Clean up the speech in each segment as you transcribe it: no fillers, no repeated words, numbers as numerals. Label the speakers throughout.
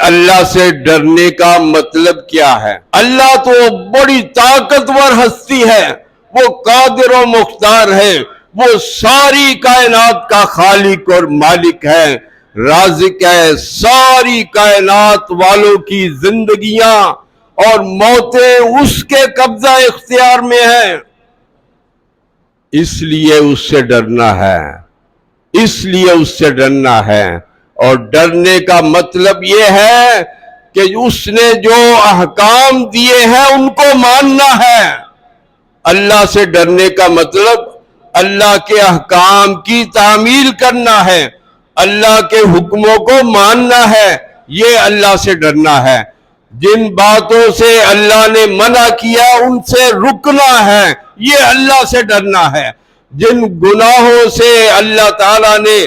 Speaker 1: اللہ سے ڈرنے کا مطلب کیا ہے؟ اللہ تو بڑی طاقتور ہستی ہے، وہ قادر و مختار ہے، وہ ساری کائنات کا خالق اور مالک ہے، رازق ہے، ساری کائنات والوں کی زندگیاں اور موتیں اس کے قبضہ اختیار میں ہیں، اس لیے اس سے ڈرنا ہے، اس لیے اس سے ڈرنا ہے۔ اور ڈرنے کا مطلب یہ ہے کہ اس نے جو احکام دیے ہیں ان کو ماننا ہے۔ اللہ سے ڈرنے کا مطلب اللہ کے احکام کی تعمیل کرنا ہے، اللہ کے حکموں کو ماننا ہے، یہ اللہ سے ڈرنا ہے۔ جن باتوں سے اللہ نے منع کیا ان سے رکنا ہے، یہ اللہ سے ڈرنا ہے۔ جن گناہوں سے اللہ تعالیٰ نے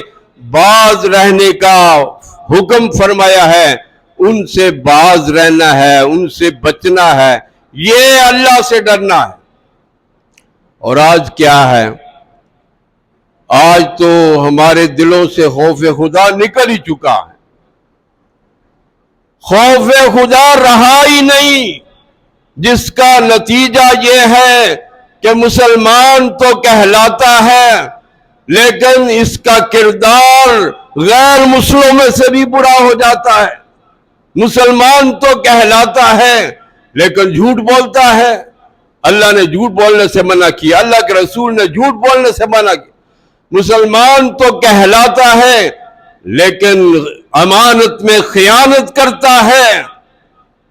Speaker 1: باز رہنے کا حکم فرمایا ہے ان سے باز رہنا ہے، ان سے بچنا ہے، یہ اللہ سے ڈرنا ہے۔ اور آج کیا ہے؟ آج تو ہمارے دلوں سے خوف خدا نکل ہی چکا ہے، خوف خدا رہا ہی نہیں، جس کا نتیجہ یہ ہے کہ مسلمان تو کہلاتا ہے لیکن اس کا کردار غیر مسلموں سے بھی برا ہو جاتا ہے۔ مسلمان تو کہلاتا ہے لیکن جھوٹ بولتا ہے، اللہ نے جھوٹ بولنے سے منع کیا، اللہ کے رسول نے جھوٹ بولنے سے منع کیا۔ مسلمان تو کہلاتا ہے لیکن امانت میں خیانت کرتا ہے،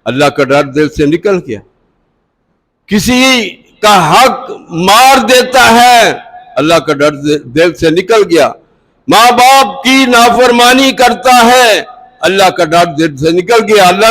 Speaker 1: اللہ کا ڈر دل سے نکل گیا۔ کسی کا حق مار دیتا ہے، اللہ کا ڈر دل سے نکل گیا۔ ماں باپ کی نافرمانی کرتا ہے، اللہ کا ڈر دل سے نکل گیا۔ اللہ